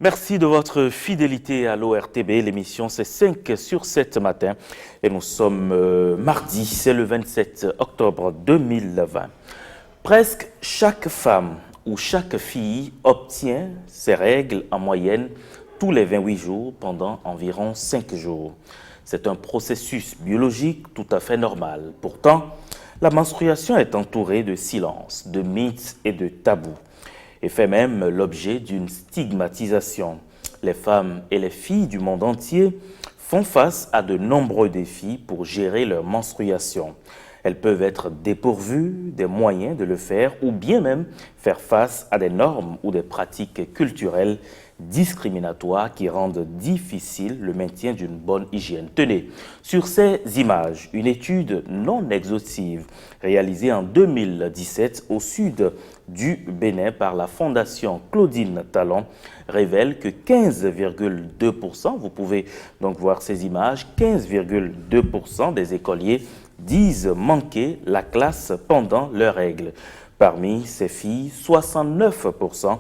Merci de votre fidélité à l'ORTB. L'émission, c'est 5 sur 7 matin. Et nous sommes mardi, c'est le 27 octobre 2020. Presque chaque femme ou chaque fille obtient ses règles en moyenne tous les 28 jours pendant environ 5 jours. C'est un processus biologique tout à fait normal. Pourtant, la menstruation est entourée de silence, de mythes et de tabous, et fait même l'objet d'une stigmatisation. Les femmes et les filles du monde entier font face à de nombreux défis pour gérer leur menstruation. Elles peuvent être dépourvues des moyens de le faire ou bien même faire face à des normes ou des pratiques culturelles discriminatoires qui rendent difficile le maintien d'une bonne hygiène. Tenez, sur ces images, une étude non exhaustive réalisée en 2017 au sud du Bénin par la Fondation Claudine Talon révèle que 15,2%, vous pouvez donc voir ces images, 15,2% des écoliers disent manquer la classe pendant leurs règles. Parmi ces filles, 69%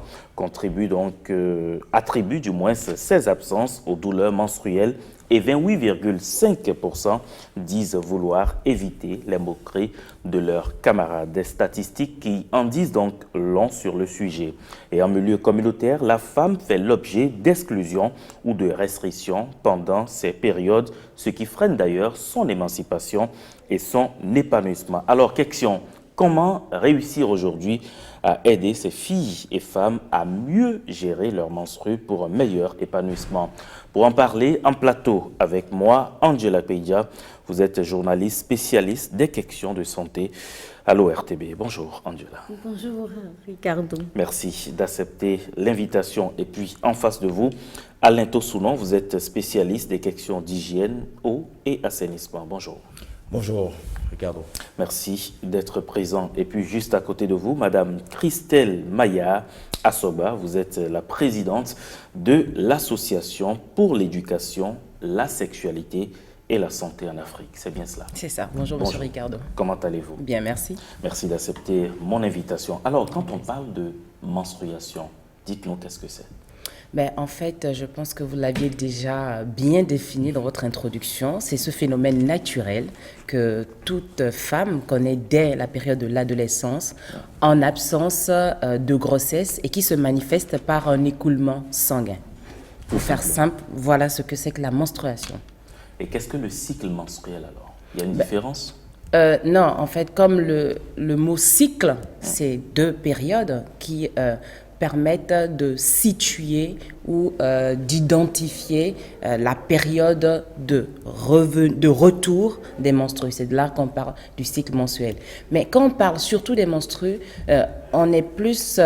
attribuent du moins ces absences aux douleurs menstruelles et 28,5% disent vouloir éviter les moqueries de leurs camarades. Des statistiques qui en disent donc long sur le sujet. Et en milieu communautaire, la femme fait l'objet d'exclusion ou de restrictions pendant ces périodes, ce qui freine d'ailleurs son émancipation et son épanouissement. Alors, question: comment réussir aujourd'hui à aider ces filles et femmes à mieux gérer leurs menstrues pour un meilleur épanouissement? Pour en parler en plateau avec moi, Angela Pedia, vous êtes journaliste spécialiste des questions de santé à l'ORTB. Bonjour Angela. Bonjour Ricardo. Merci d'accepter l'invitation. Et puis en face de vous, Alain Tossounon, vous êtes spécialiste des questions d'hygiène, eau et assainissement. Bonjour. Bonjour, Ricardo. Merci d'être présent. Et puis, juste à côté de vous, Madame Christelle Maillard Assoba, vous êtes la présidente de l'Association pour l'éducation, la sexualité et la santé en Afrique. C'est bien cela? C'est ça. Bonjour, Monsieur Ricardo. Comment allez-vous? Bien, merci. Merci d'accepter mon invitation. Alors, quand on parle de menstruation, dites-nous qu'est-ce que c'est? Ben, en fait, je pense que vous l'aviez déjà bien défini dans votre introduction. C'est ce phénomène naturel que toute femme connaît dès la période de l'adolescence, en absence de grossesse, et qui se manifeste par un écoulement sanguin. Pour faire simple, voilà ce que c'est que la menstruation. Et qu'est-ce que le cycle menstruel alors? Il y a une différence? Non, en fait, comme le mot cycle, c'est deux périodes qui permettent de situer ou d'identifier la période de retour des menstrues. C'est de là qu'on parle du cycle menstruel. Mais quand on parle surtout des menstrues, on est plus,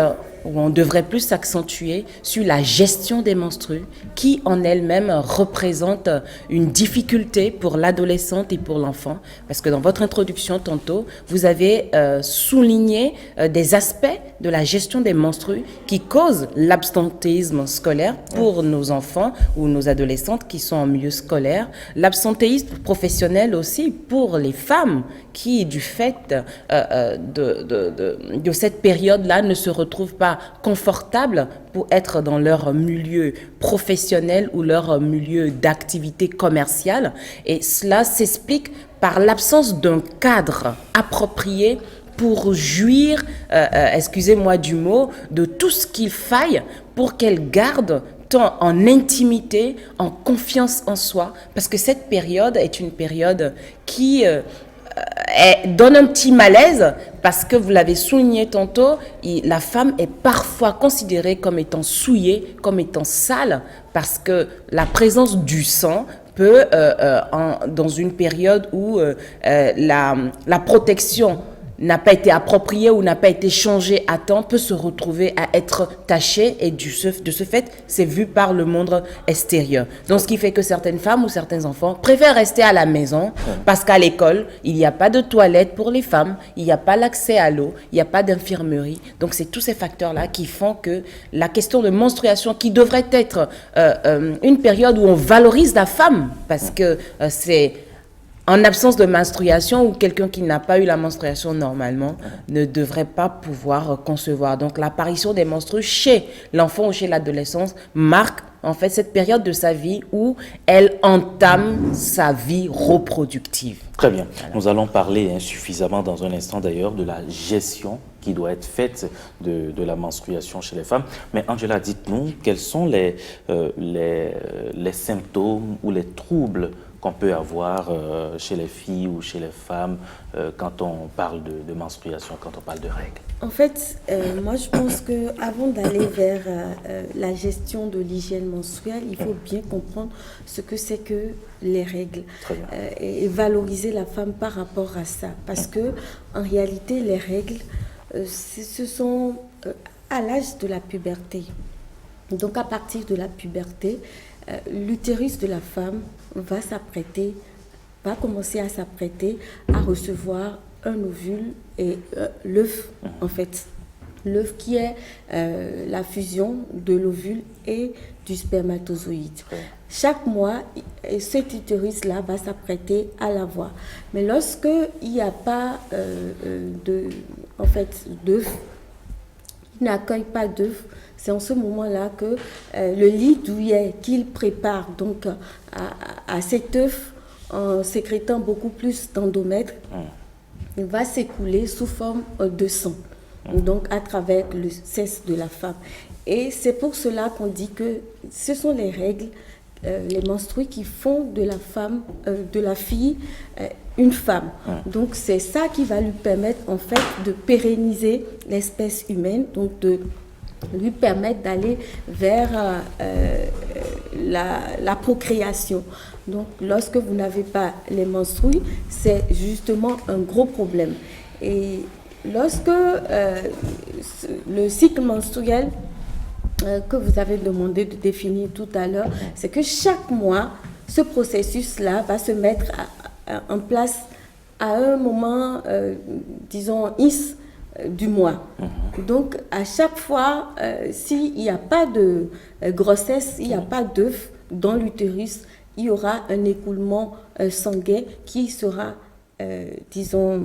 ou on devrait plus s'accentuer sur la gestion des menstrues, qui en elle-même représente une difficulté pour l'adolescente et pour l'enfant. Parce que dans votre introduction tantôt, vous avez souligné des aspects de la gestion des menstrues qui causent l'absentéisme scolaire pour nos enfants ou nos adolescentes qui sont en milieu scolaire, l'absentéisme professionnel aussi pour les femmes qui, du fait de cette période-là, ne se retrouvent pas confortables pour être dans leur milieu professionnel ou leur milieu d'activité commerciale. Et cela s'explique par l'absence d'un cadre approprié pour jouir, excusez-moi du mot, de tout ce qu'il faille pour qu'elle garde tant en intimité, en confiance en soi, parce que cette période est une période qui donne un petit malaise, parce que vous l'avez souligné tantôt, la femme est parfois considérée comme étant souillée, comme étant sale, parce que la présence du sang peut, dans une période où la protection n'a pas été approprié ou n'a pas été changé à temps, peut se retrouver à être taché, et de ce fait, c'est vu par le monde extérieur. Donc, ce qui fait que certaines femmes ou certains enfants préfèrent rester à la maison parce qu'à l'école, il n'y a pas de toilette pour les femmes, il n'y a pas l'accès à l'eau, il n'y a pas d'infirmerie. Donc, c'est tous ces facteurs-là qui font que la question de menstruation, qui devrait être une période où on valorise la femme, parce que c'est En absence de menstruation ou quelqu'un qui n'a pas eu la menstruation normalement ne devrait pas pouvoir concevoir. Donc l'apparition des menstrues chez l'enfant ou chez l'adolescence marque en fait cette période de sa vie où elle entame sa vie reproductive. Très bien. Nous allons parler suffisamment dans un instant d'ailleurs de la gestion qui doit être faite de la menstruation chez les femmes. Mais Angela, dites-nous, quels sont les symptômes ou les troubles qu'on peut avoir chez les filles ou chez les femmes quand on parle de menstruation, quand on parle de règles? En fait, moi je pense qu'avant d'aller vers la gestion de l'hygiène menstruelle, il faut bien comprendre ce que c'est que les règles et valoriser la femme par rapport à ça. Parce que en réalité, les règles, ce sont à l'âge de la puberté. Donc à partir de la puberté, l'utérus de la femme va commencer à s'apprêter à recevoir un ovule et l'œuf, en fait. L'œuf qui est la fusion de l'ovule et du spermatozoïde. Chaque mois, cet utérus-là va s'apprêter à l'avoir. Mais lorsque il n'y a pas d'œuf, il n'accueille pas d'œuf, c'est en ce moment-là que le lit douillet qu'il prépare donc à cet œuf en sécrétant beaucoup plus d'endomètre, il va s'écouler sous forme de sang, donc à travers le sexe de la femme. Et c'est pour cela qu'on dit que ce sont les règles, les menstrues qui font de la femme, de la fille, une femme. Donc c'est ça qui va lui permettre en fait de pérenniser l'espèce humaine, donc de lui permettre d'aller vers la procréation. Donc lorsque vous n'avez pas les menstrues, c'est justement un gros problème. Et lorsque le cycle menstruel que vous avez demandé de définir tout à l'heure, c'est que chaque mois, ce processus-là va se mettre en place à un moment, disons, X du mois. Donc, à chaque fois, s'il n'y a pas de grossesse, il n'y a pas d'œuf dans l'utérus, il y aura un écoulement sanguin qui sera, disons,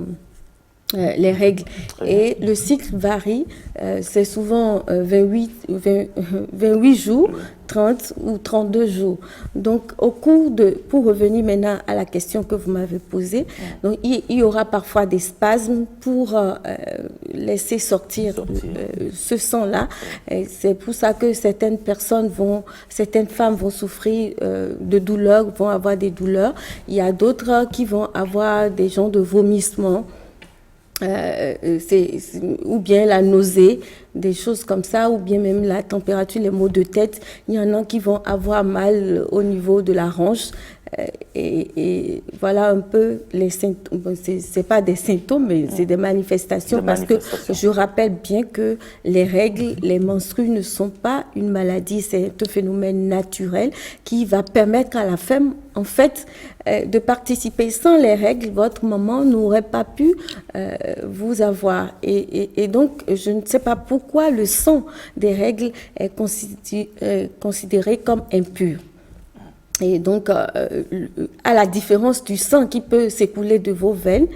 les règles. Et le cycle varie, c'est souvent 28 jours, 30 ou 32 jours. Donc, pour revenir maintenant à la question que vous m'avez posée, donc, il y aura parfois des spasmes pour laisser sortir ce sang-là. C'est pour ça que certaines femmes vont souffrir de douleurs, vont avoir des douleurs. Il y a d'autres qui vont avoir des genres de vomissements. Ou bien la nausée, des choses comme ça, ou bien même la température, les maux de tête. Il y en a qui vont avoir mal au niveau de la hanche. Et voilà un peu les symptômes. C'est pas des symptômes, mais c'est des manifestations. Que je rappelle bien que les règles, les menstrues ne sont pas une maladie, c'est un phénomène naturel qui va permettre à la femme, en fait, de participer. Sans les règles, votre maman n'aurait pas pu vous avoir. Et donc, je ne sais pas pourquoi le sang des règles est considéré comme impur. Et donc, à la différence du sang qui peut s'écouler de vos veines,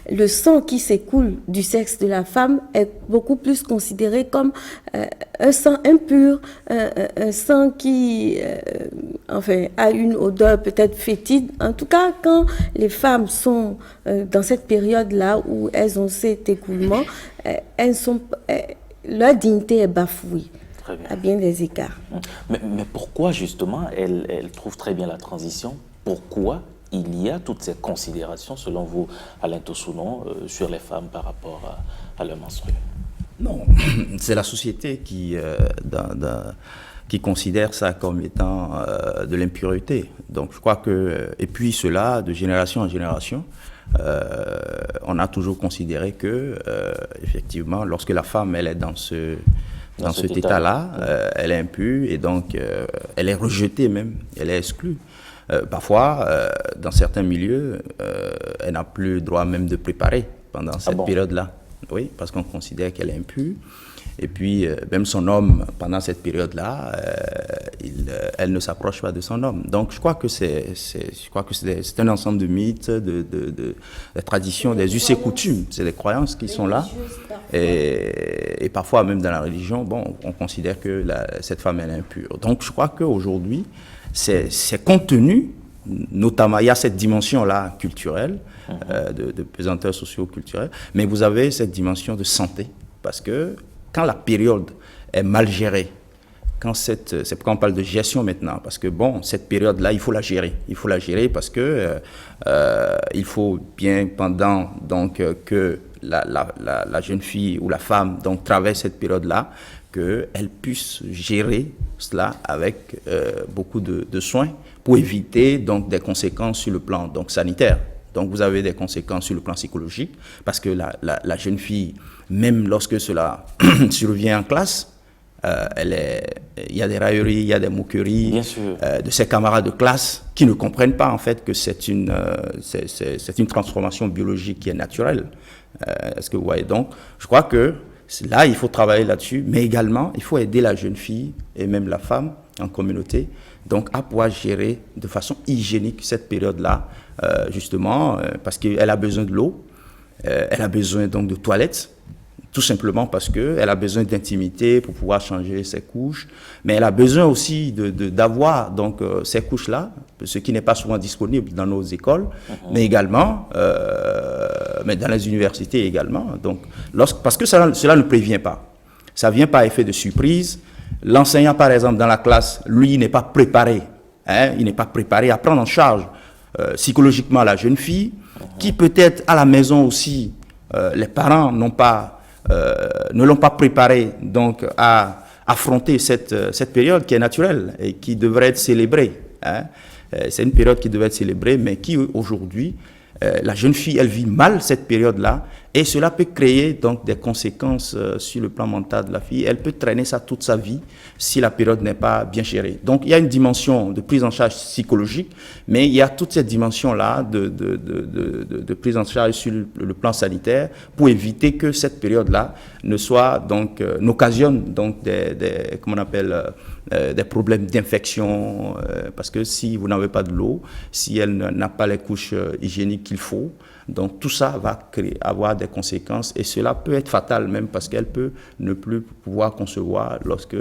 le sang qui s'écoule du sexe de la femme est beaucoup plus considéré comme un sang impur, un sang qui a une odeur peut-être fétide. En tout cas, quand les femmes sont dans cette période-là où elles ont cet écoulement, leur dignité est bafouée. À bien des écarts. Mais pourquoi justement elle trouve très bien la transition? Pourquoi il y a toutes ces considérations, selon vous, Alain Tossounon, sur les femmes par rapport à leur menstrues? Non, c'est la société qui considère ça comme étant de l'impureté. Donc je crois que, et puis cela, de génération en génération, on a toujours considéré que, effectivement, lorsque la femme elle est dans cet état-là, elle est impure et donc elle est rejetée même, elle est exclue. Parfois, dans certains milieux, elle n'a plus le droit même de préparer pendant cette période-là. Oui, parce qu'on considère qu'elle est impure. Et puis, même son homme, pendant cette période-là, elle ne s'approche pas de son homme. Donc, je crois que c'est un ensemble de mythes, de traditions, des us et coutumes. C'est des croyances qui sont là. Et parfois, même dans la religion, bon, on considère que cette femme, elle est impure. Donc, je crois qu'aujourd'hui, c'est contenu, notamment, il y a cette dimension-là culturelle, de pesanteur socio-culturelle, mais vous avez cette dimension de santé, parce que quand la période est mal gérée, c'est pourquoi on parle de gestion maintenant, parce que bon, cette période-là, il faut la gérer. Il faut la gérer parce que il faut bien, pendant donc que la jeune fille ou la femme donc traverse cette période-là, qu'elle puisse gérer cela avec beaucoup de soins pour éviter donc des conséquences sur le plan donc sanitaire. Donc vous avez des conséquences sur le plan psychologique, parce que la jeune fille, même lorsque cela survient en classe, il y a des railleries, il y a des moqueries de ses camarades de classe qui ne comprennent pas en fait que c'est une transformation biologique qui est naturelle. Est-ce que vous voyez? Donc, je crois que là, il faut travailler là-dessus, mais également, il faut aider la jeune fille et même la femme en communauté, donc à pouvoir gérer de façon hygiénique cette période-là, justement, parce qu'elle a besoin de l'eau, elle a besoin donc de toilettes, tout simplement parce qu'elle a besoin d'intimité pour pouvoir changer ses couches, mais elle a besoin aussi d'avoir donc ces couches-là, ce qui n'est pas souvent disponible dans nos écoles, mais également mais dans les universités également. Donc, parce que cela ne prévient pas. Ça ne vient pas à effet de surprise. L'enseignant, par exemple, dans la classe, lui, n'est pas préparé. Il n'est pas préparé à prendre en charge psychologiquement la jeune fille, qui peut-être à la maison aussi, les parents ne l'ont pas préparé donc, à affronter cette période qui est naturelle et qui devrait être célébrée. C'est une période qui devrait être célébrée, mais qui aujourd'hui, la jeune fille, elle vit mal cette période-là, et cela peut créer donc des conséquences sur le plan mental de la fille. Elle peut traîner ça toute sa vie si la période n'est pas bien gérée. Donc il y a une dimension de prise en charge psychologique, mais il y a toute cette dimension-là de prise en charge sur le plan sanitaire pour éviter que cette période-là ne soit donc n'occasionne donc des problèmes d'infection, parce que si vous n'avez pas de l'eau, si elle n'a pas les couches hygiéniques qu'il faut, donc tout ça va avoir des conséquences, et cela peut être fatal même, parce qu'elle peut ne plus pouvoir concevoir lorsque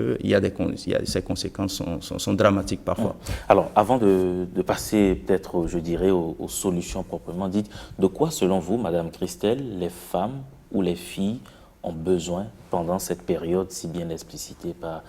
ces conséquences sont dramatiques parfois. Alors avant de passer peut-être, je dirais, aux solutions proprement dites, de quoi selon vous, Madame Christelle, les femmes ou les filles ont besoin pendant cette période si bien explicitée par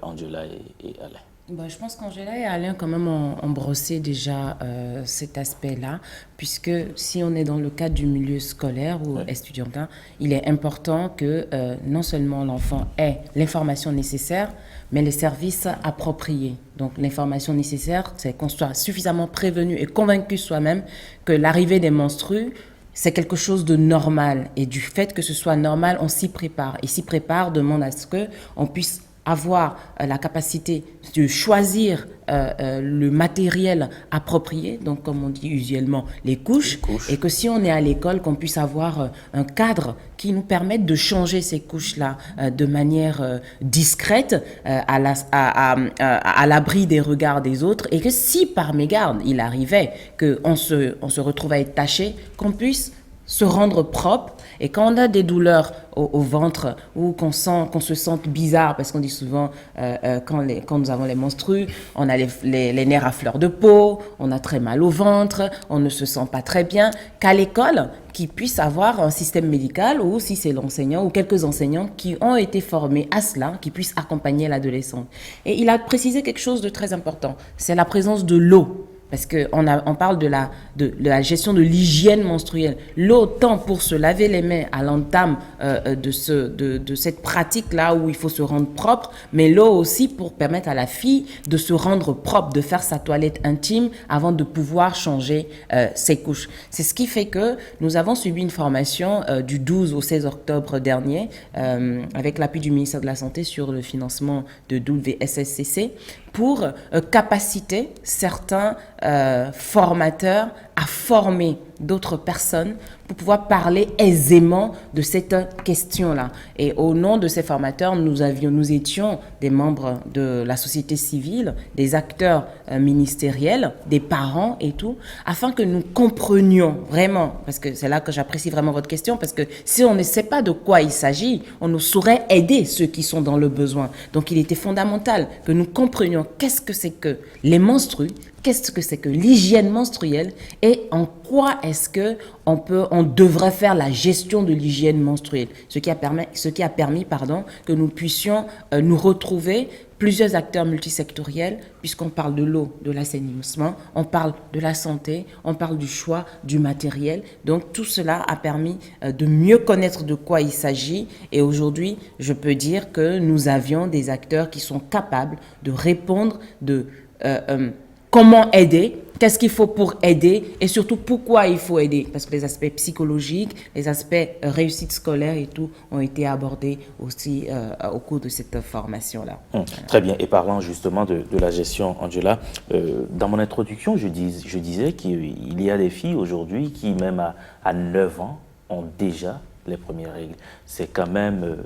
Angela et Alain? Je pense qu'Angela et Alain quand même ont brossé déjà cet aspect-là, puisque si on est dans le cadre du milieu scolaire ou estudiantin, il est important que non seulement l'enfant ait l'information nécessaire, mais les services appropriés. Donc l'information nécessaire, c'est qu'on soit suffisamment prévenu et convaincu soi-même que l'arrivée des menstrues, c'est quelque chose de normal. Et du fait que ce soit normal, on s'y prépare. Et s'y prépare demande à ce qu'on puisse avoir la capacité de choisir le matériel approprié, donc comme on dit usuellement les couches, et que si on est à l'école, qu'on puisse avoir un cadre qui nous permette de changer ces couches-là de manière discrète, à l'abri des regards des autres, et que si par mégarde il arrivait qu'on se retrouve à être taché, qu'on puisse se rendre propre. Et quand on a des douleurs au ventre, ou qu'on se sente bizarre, parce qu'on dit souvent quand nous avons les menstrues, on a les nerfs à fleur de peau, on a très mal au ventre, on ne se sent pas très bien, qu'à l'école, qu'ils puissent avoir un système médical, ou si c'est l'enseignant ou quelques enseignants qui ont été formés à cela, qui puissent accompagner l'adolescent. Et il a précisé quelque chose de très important, c'est la présence de l'eau. Parce qu'on parle de la gestion de l'hygiène menstruelle. L'eau, tant pour se laver les mains à l'entame de cette pratique-là où il faut se rendre propre, mais l'eau aussi pour permettre à la fille de se rendre propre, de faire sa toilette intime avant de pouvoir changer ses couches. C'est ce qui fait que nous avons subi une formation du 12 au 16 octobre dernier avec l'appui du ministère de la Santé sur le financement de WSSCC pour capaciter certains formateurs à former d'autres personnes pour pouvoir parler aisément de cette question-là. Et au nom de ces formateurs, nous étions des membres de la société civile, des acteurs ministériels, des parents et tout, afin que nous comprenions vraiment, parce que c'est là que j'apprécie vraiment votre question, parce que si on ne sait pas de quoi il s'agit, on ne saurait aider ceux qui sont dans le besoin. Donc il était fondamental que nous comprenions qu'est-ce que c'est que les menstrues, qu'est-ce que c'est que l'hygiène menstruelle et en quoi est-ce que on devrait faire la gestion de l'hygiène menstruelle. Ce qui a permis que nous puissions nous retrouver plusieurs acteurs multisectoriels, puisqu'on parle de l'eau, de l'assainissement, on parle de la santé, on parle du choix du matériel. Donc tout cela a permis de mieux connaître de quoi il s'agit. Et aujourd'hui, je peux dire que nous avions des acteurs qui sont capables de répondre de comment aider, qu'est-ce qu'il faut pour aider et surtout pourquoi il faut aider. Parce que les aspects psychologiques, les aspects réussite scolaire et tout ont été abordés aussi au cours de cette formation-là. Très bien. Et parlant justement de la gestion, Angela, dans mon introduction, je disais qu'il y a des filles aujourd'hui qui, même à 9 ans, ont déjà les premières règles. C'est quand même,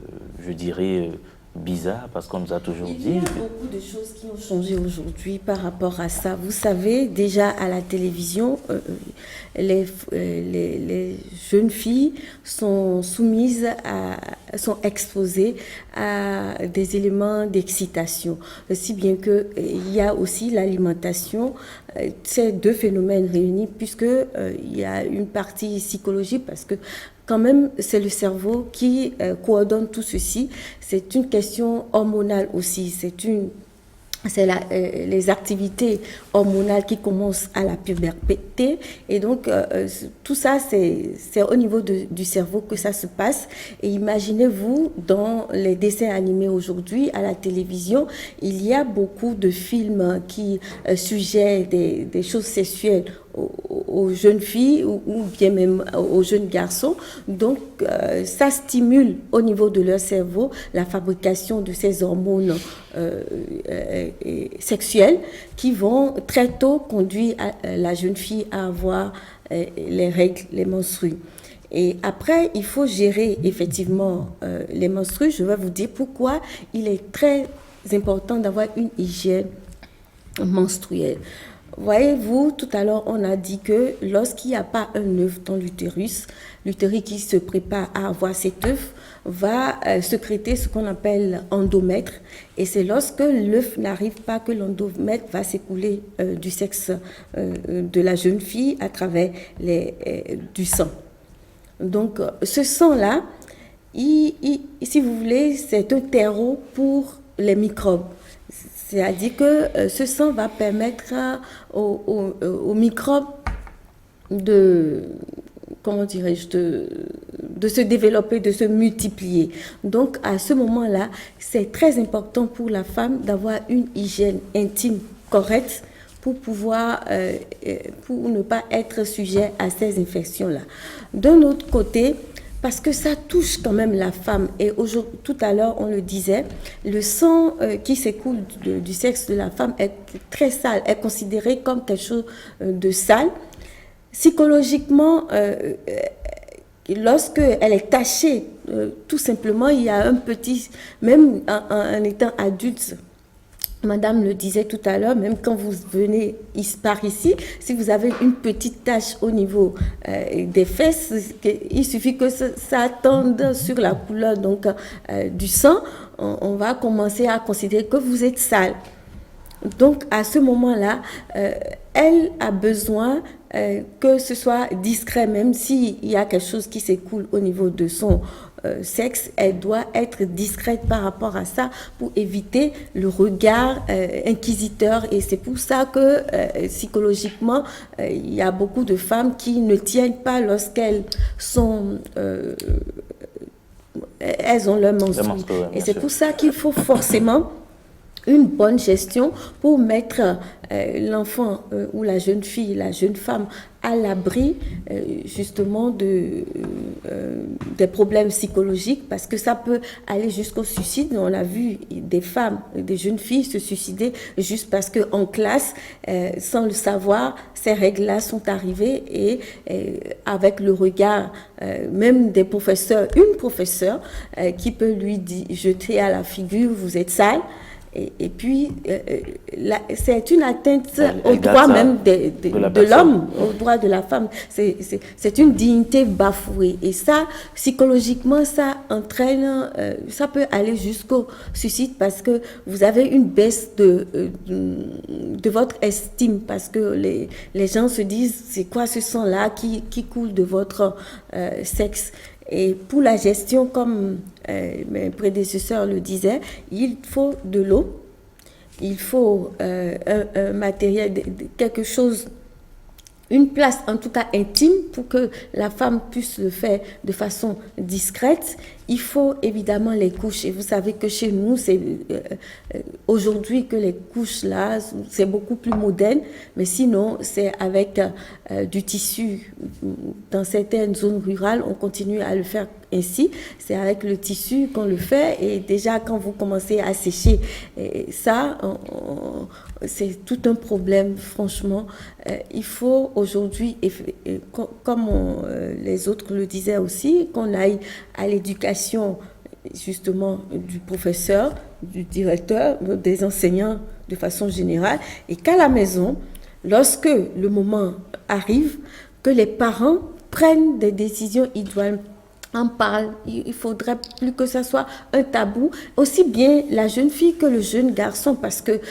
je dirais, bizarre parce qu'on nous a toujours dit... Il y a beaucoup de choses qui ont changé aujourd'hui par rapport à ça. Vous savez, déjà à la télévision, les jeunes filles sont sont exposées à des éléments d'excitation. Si bien qu'il y a aussi l'alimentation, ces deux phénomènes réunis, puisqu'il y a une partie psychologique, parce que quand même, c'est le cerveau qui coordonne tout ceci. C'est une question hormonale aussi. C'est les activités hormonales qui commencent à la puberté. Et donc, tout ça, c'est au niveau du cerveau que ça se passe. Et imaginez-vous, dans les dessins animés aujourd'hui, à la télévision, il y a beaucoup de films qui suggèrent des choses sexuelles aux jeunes filles ou bien même aux jeunes garçons. Donc, ça stimule au niveau de leur cerveau la fabrication de ces hormones sexuelles qui vont très tôt conduire la jeune fille à avoir les règles, les menstrues. Et après, il faut gérer effectivement les menstrues. Je vais vous dire pourquoi il est très important d'avoir une hygiène menstruelle. Voyez-vous, tout à l'heure, on a dit que lorsqu'il n'y a pas un œuf dans l'utérus qui se prépare à avoir cet œuf va sécréter ce qu'on appelle endomètre. Et c'est lorsque l'œuf n'arrive pas que l'endomètre va s'écouler du sexe de la jeune fille à travers du sang. Donc, ce sang-là, si vous voulez, c'est un terreau pour les microbes. C'est-à-dire que ce sang va permettre aux microbes de se développer, de se multiplier. Donc, à ce moment-là, c'est très important pour la femme d'avoir une hygiène intime correcte pour pour ne pas être sujet à ces infections-là. D'un autre côté, parce que ça touche quand même la femme. Et tout à l'heure, on le disait, le sang qui s'écoule du sexe de la femme est très sale, est considéré comme quelque chose de sale. Psychologiquement, lorsqu'elle est tachée, tout simplement, il y a un petit, même en étant adulte, Madame le disait tout à l'heure, même quand vous venez par ici, si vous avez une petite tache au niveau des fesses, il suffit que ça tende sur la couleur du sang, on va commencer à considérer que vous êtes sale. Donc, à ce moment-là, elle a besoin que ce soit discret, même s'il y a quelque chose qui s'écoule au niveau de son sexe, elle doit être discrète par rapport à ça pour éviter le regard inquisiteur. Et c'est pour ça que psychologiquement, il y a beaucoup de femmes qui ne tiennent pas lorsqu'elles sont... elles ont leur menstrues. Et c'est pour ça qu'il faut forcément une bonne gestion pour mettre l'enfant ou la jeune fille, la jeune femme à l'abri justement des problèmes psychologiques, parce que ça peut aller jusqu'au suicide. On a vu des femmes, des jeunes filles se suicider juste parce qu'en classe, sans le savoir, ces règles-là sont arrivées et avec le regard même des professeurs, une professeure qui peut lui jeter à la figure, vous êtes sale. Et puis, c'est une atteinte au droit même de l'homme, au droit de la femme. C'est une dignité bafouée. Et ça, psychologiquement, ça entraîne, ça peut aller jusqu'au suicide parce que vous avez une baisse de votre estime, parce que les gens se disent, c'est quoi ce sang-là qui coule de votre sexe? Et pour la gestion, comme mes prédécesseurs le disaient, il faut de l'eau, il faut un matériel, quelque chose, une place en tout cas intime pour que la femme puisse le faire de façon discrète. Il faut évidemment les couches. Et vous savez que chez nous, c'est aujourd'hui que les couches là, c'est beaucoup plus moderne. Mais sinon, c'est avec du tissu. Dans certaines zones rurales, on continue à le faire ainsi. C'est avec le tissu qu'on le fait. Et déjà, quand vous commencez à sécher ça, c'est tout un problème, franchement. Il faut aujourd'hui, comme les autres le disaient aussi, qu'on aille à l'éducation justement du professeur, du directeur, des enseignants de façon générale, et qu'à la maison, lorsque le moment arrive, que les parents prennent des décisions idoines, en parlent. Il faudrait plus que ça soit un tabou, aussi bien la jeune fille que le jeune garçon, parce que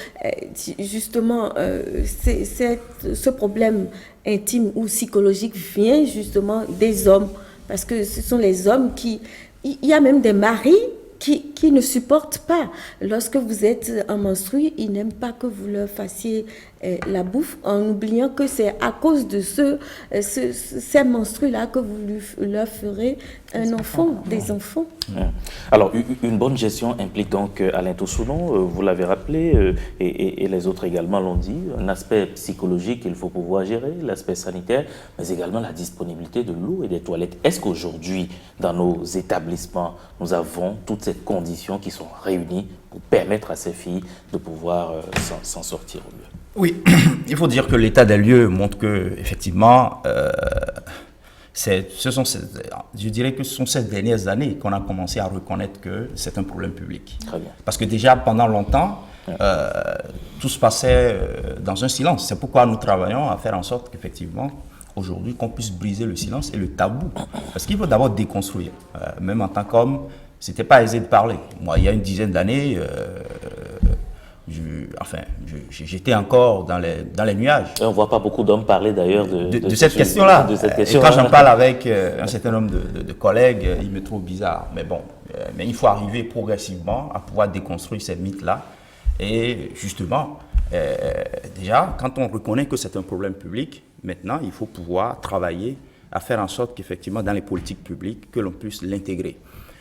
justement ce problème intime ou psychologique vient justement des hommes, parce que ce sont les hommes qui... Il y a même des maris qui ne supportent pas. Lorsque vous êtes en menstrue, ils n'aiment pas que vous leur fassiez la bouffe, en oubliant que c'est à cause de ces menstrues-là que vous leur ferez un enfant, des enfants. Alors, une bonne gestion implique donc, Alain Toussounon, vous l'avez rappelé, et les autres également l'ont dit, un aspect psychologique qu'il faut pouvoir gérer, l'aspect sanitaire, mais également la disponibilité de l'eau et des toilettes. Est-ce qu'aujourd'hui, dans nos établissements, nous avons toutes ces conditions qui sont réunies pour permettre à ces filles de pouvoir s'en sortir au mieux? Oui, il faut dire que l'état des lieux montre que, effectivement, je dirais que ce sont ces dernières années qu'on a commencé à reconnaître que c'est un problème public. Très bien. Parce que déjà, pendant longtemps, tout se passait dans un silence. C'est pourquoi nous travaillons à faire en sorte qu'effectivement, aujourd'hui, qu'on puisse briser le silence et le tabou. Parce qu'il faut d'abord déconstruire. Même en tant qu'homme, c'était pas aisé de parler. Moi, il y a une dizaine d'années... j'étais encore dans les nuages. Et on ne voit pas beaucoup d'hommes parler d'ailleurs de cette question-là. Et quand j'en parle avec un certain nombre de collègues, ils me trouvent bizarre. Mais bon, mais il faut arriver progressivement à pouvoir déconstruire ces mythes-là. Et justement, déjà, quand on reconnaît que c'est un problème public, maintenant, il faut pouvoir travailler à faire en sorte qu'effectivement, dans les politiques publiques, que l'on puisse l'intégrer.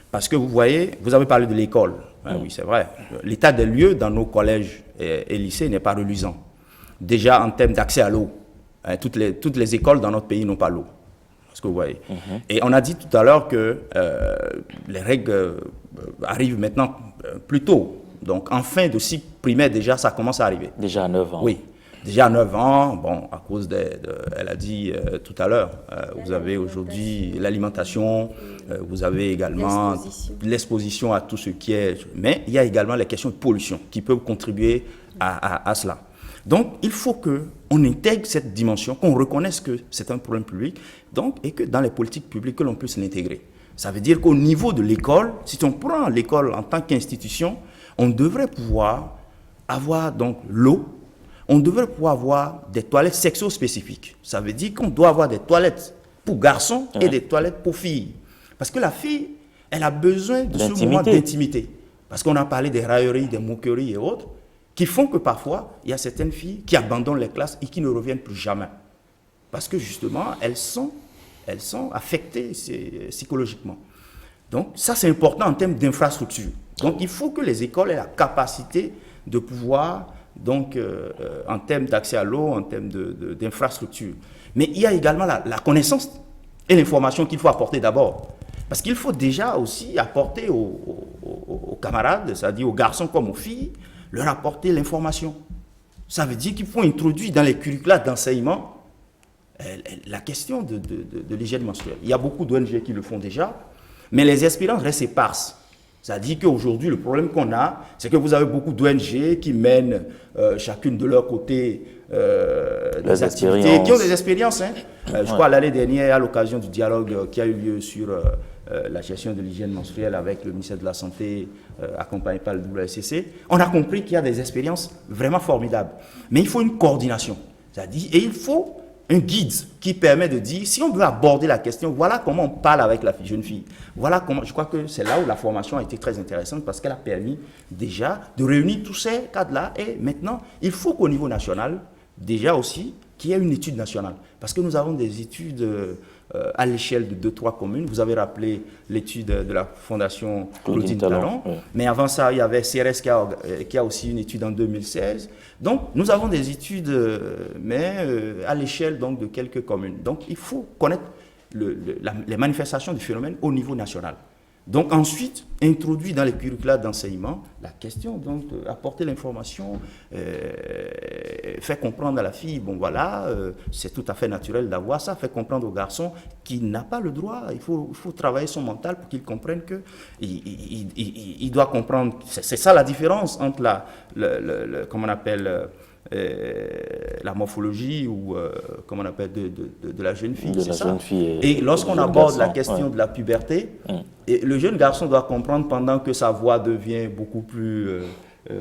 Parce que vous voyez, vous avez parlé de l'école. Oui, c'est vrai. L'état des lieux dans nos collèges et lycées n'est pas reluisant. Déjà en termes d'accès à l'eau, toutes les écoles dans notre pays n'ont pas l'eau. Est-ce que vous voyez? Et on a dit tout à l'heure que les règles arrivent maintenant plus tôt. Donc en fin de cycle primaire, déjà, ça commence à arriver. Déjà à 9 ans. Oui. Déjà à 9 ans, bon, à cause elle a dit tout à l'heure, vous avez aujourd'hui l'alimentation, vous avez également l'exposition à tout ce qui est... Mais il y a également les questions de pollution qui peuvent contribuer à cela. Donc, il faut qu'on intègre cette dimension, qu'on reconnaisse que c'est un problème public, donc, et que dans les politiques publiques, que l'on puisse l'intégrer. Ça veut dire qu'au niveau de l'école, si on prend l'école en tant qu'institution, on devrait pouvoir avoir donc l'eau. On devrait pouvoir avoir des toilettes sexo-spécifiques. Ça veut dire qu'on doit avoir des toilettes pour garçons et des toilettes pour filles. Parce que la fille, elle a besoin de ce moment d'intimité. Parce qu'on a parlé des railleries, des moqueries et autres, qui font que parfois, il y a certaines filles qui abandonnent les classes et qui ne reviennent plus jamais. Parce que justement, elles sont affectées psychologiquement. Donc ça, c'est important en termes d'infrastructure. Donc il faut que les écoles aient la capacité de pouvoir, donc, en termes d'accès à l'eau, en termes d'infrastructure. Mais il y a également la connaissance et l'information qu'il faut apporter d'abord. Parce qu'il faut déjà aussi apporter aux camarades, c'est-à-dire aux garçons comme aux filles, leur apporter l'information. Ça veut dire qu'il faut introduire dans les curricula d'enseignement la question de l'hygiène menstruelle. Il y a beaucoup d'ONG qui le font déjà, mais les expériences restent éparses. C'est-à-dire qu'aujourd'hui, le problème qu'on a, c'est que vous avez beaucoup d'ONG qui mènent chacune de leur côté des activités, qui ont des expériences. Je crois l'année dernière, à l'occasion du dialogue qui a eu lieu sur la gestion de l'hygiène menstruelle avec le ministère de la Santé, accompagné par le WSCC, on a compris qu'il y a des expériences vraiment formidables. Mais il faut une coordination. C'est-à-dire, et il faut un guide qui permet de dire, si on veut aborder la question, voilà comment on parle avec la jeune fille. Voilà comment, je crois que c'est là où la formation a été très intéressante parce qu'elle a permis déjà de réunir tous ces cadres-là. Et maintenant, il faut qu'au niveau national, déjà aussi, qu'il y ait une étude nationale. Parce que nous avons des études à l'échelle de 2-3 communes. Vous avez rappelé l'étude de la Fondation Claudine Talon. Oui. Mais avant ça, il y avait CRS qui a aussi une étude en 2016. Donc, nous avons des études, mais à l'échelle donc, de quelques communes. Donc, il faut connaître les manifestations du phénomène au niveau national. Donc ensuite, introduit dans les curricula d'enseignement la question, donc apporter l'information, faire comprendre à la fille, bon voilà, c'est tout à fait naturel d'avoir ça, faire comprendre au garçon qu'il n'a pas le droit, il faut travailler son mental pour qu'il comprenne qu'il doit comprendre, c'est ça la différence entre comment on appelle, la morphologie ou comment on appelle de la jeune fille, c'est ça. Et lorsqu'on aborde la question de la puberté, et le jeune garçon doit comprendre pendant que sa voix devient beaucoup plus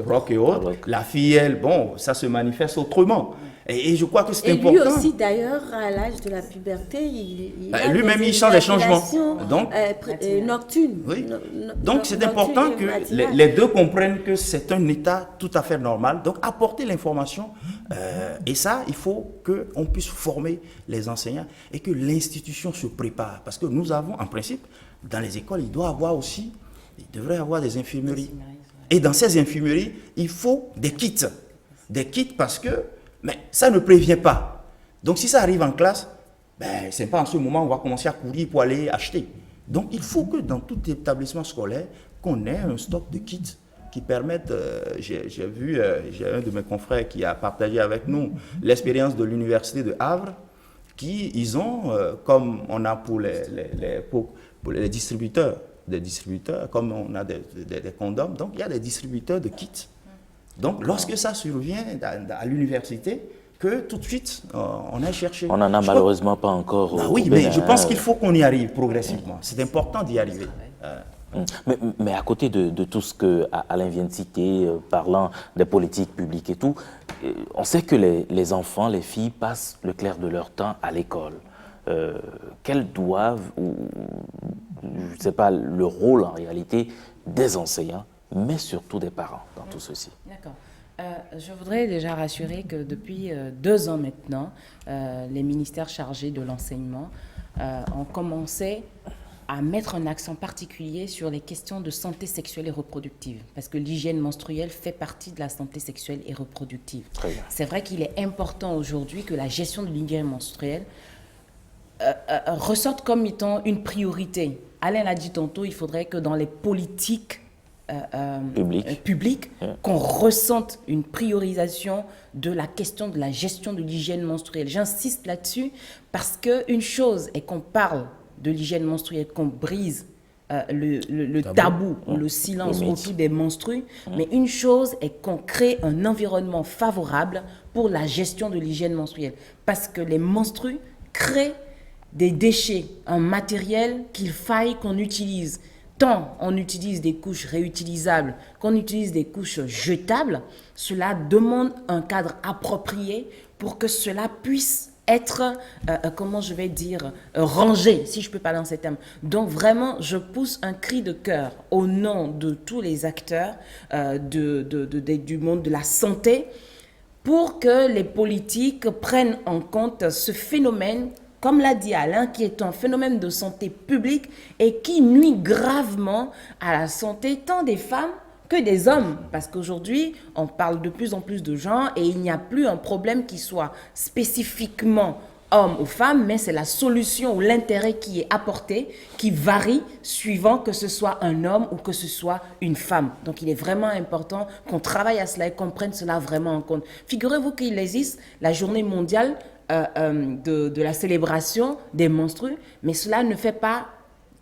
rock et autres, la fille, elle, bon, ça se manifeste autrement. Et je crois que c'est important. Et lui aussi, d'ailleurs, à l'âge de la puberté, lui-même, il sent des changements. Donc, nocturnes. Oui. Donc, c'est important que les deux comprennent que c'est un état tout à fait normal. Donc, apporter l'information. Et ça, il faut qu'on puisse former les enseignants et que l'institution se prépare. Parce que nous avons, en principe, dans les écoles, il devrait y avoir des infirmeries. Et dans ces infirmeries, il faut des kits. Des kits parce que mais ça ne prévient pas. Donc si ça arrive en classe, ben, ce n'est pas en ce moment où on va commencer à courir pour aller acheter. Donc il faut que dans tout établissement scolaire, qu'on ait un stock de kits qui permettent, j'ai un de mes confrères qui a partagé avec nous l'expérience de l'université de Havre, ils ont, comme on a pour les distributeurs, comme on a des condoms, donc il y a des distributeurs de kits. Donc, lorsque ça survient à l'université, que tout de suite, on a cherché. On n'en a malheureusement pas encore. Oui, mais je pense qu'il faut qu'on y arrive progressivement. C'est important d'y arriver. Mais à côté de tout ce que Alain vient de citer, parlant des politiques publiques et tout, on sait que les enfants, les filles, passent le clair de leur temps à l'école. Quels doivent, ou je ne sais pas, le rôle en réalité des enseignants, mais surtout des parents dans tout ceci. D'accord. Je voudrais déjà rassurer que depuis 2 ans maintenant, les ministères chargés de l'enseignement ont commencé à mettre un accent particulier sur les questions de santé sexuelle et reproductive, parce que l'hygiène menstruelle fait partie de la santé sexuelle et reproductive. C'est vrai qu'il est important aujourd'hui que la gestion de l'hygiène menstruelle ressorte comme étant une priorité. Alain l'a dit tantôt, il faudrait que dans les politiques public, qu'on ressente une priorisation de la question de la gestion de l'hygiène menstruelle. J'insiste là-dessus parce qu'une chose est qu'on parle de l'hygiène menstruelle, qu'on brise le tabou, le silence autour des menstrues, mais une chose est qu'on crée un environnement favorable pour la gestion de l'hygiène menstruelle. Parce que les menstrues créent des déchets, un matériel qu'il faille qu'on utilise. Tant on utilise des couches réutilisables qu'on utilise des couches jetables, cela demande un cadre approprié pour que cela puisse être, rangé, si je peux parler en ces termes. Donc vraiment, je pousse un cri de cœur au nom de tous les acteurs du monde de la santé pour que les politiques prennent en compte ce phénomène, comme l'a dit Alain, qui est un phénomène de santé publique et qui nuit gravement à la santé tant des femmes que des hommes, parce qu'aujourd'hui, on parle de plus en plus de gens et il n'y a plus un problème qui soit spécifiquement homme ou femme, mais c'est la solution ou l'intérêt qui est apporté, qui varie suivant que ce soit un homme ou que ce soit une femme. Donc il est vraiment important qu'on travaille à cela et qu'on prenne cela vraiment en compte. Figurez-vous qu'il existe la journée mondiale de la célébration des menstrues, mais cela ne fait pas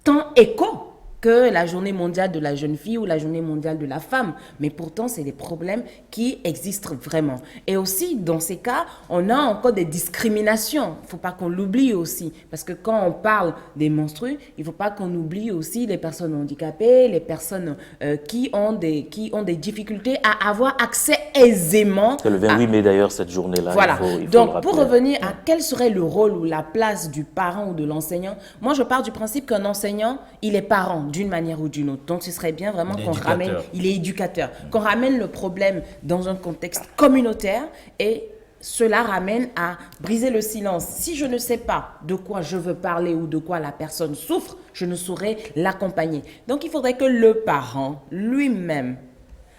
tant écho que la journée mondiale de la jeune fille ou la journée mondiale de la femme. Mais pourtant, c'est des problèmes qui existent vraiment. Et aussi, dans ces cas, on a encore des discriminations. Il ne faut pas qu'on l'oublie aussi. Parce que quand on parle des menstrues, il ne faut pas qu'on oublie aussi les personnes handicapées, les personnes qui ont des difficultés à avoir accès aisément. C'est le 28 mai d'ailleurs, cette journée-là. Voilà. Il faut Donc, le pour rappeler. revenir à quel serait le rôle ou la place du parent ou de l'enseignant, moi, je pars du principe qu'un enseignant, il est parent d'une manière ou d'une autre. Donc, ce serait bien vraiment qu'on ramène, il est éducateur, qu'on ramène le problème dans un contexte communautaire et cela ramène à briser le silence. Si je ne sais pas de quoi je veux parler ou de quoi la personne souffre, je ne saurais l'accompagner. Donc, il faudrait que le parent lui-même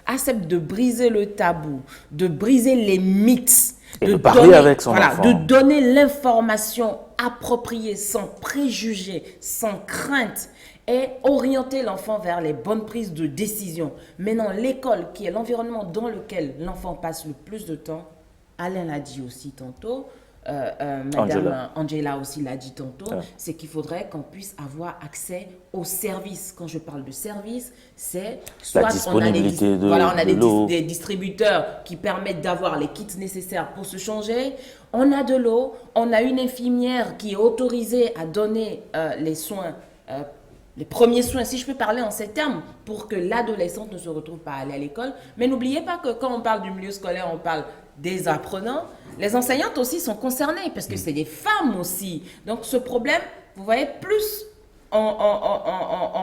accepte de briser le tabou, de briser les mythes, Et de parler avec son enfant. de donner l'information appropriée, sans préjugés, sans crainte, et orienter l'enfant vers les bonnes prises de décision. Maintenant, l'école, qui est l'environnement dans lequel l'enfant passe le plus de temps, Alain l'a dit aussi tantôt, Madame Angela aussi l'a dit tantôt, c'est qu'il faudrait qu'on puisse avoir accès aux services. Quand je parle de services, c'est soit disponibilité on a de l'eau. des distributeurs qui permettent d'avoir les kits nécessaires pour se changer. On a de l'eau, on a une infirmière qui est autorisée à donner les soins, les premiers soins, si je peux parler en ces termes, pour que l'adolescente ne se retrouve pas à aller à l'école. Mais n'oubliez pas que quand on parle du milieu scolaire, on parle des apprenants. Les enseignantes aussi sont concernées parce que c'est des femmes aussi. Donc ce problème, vous voyez, plus on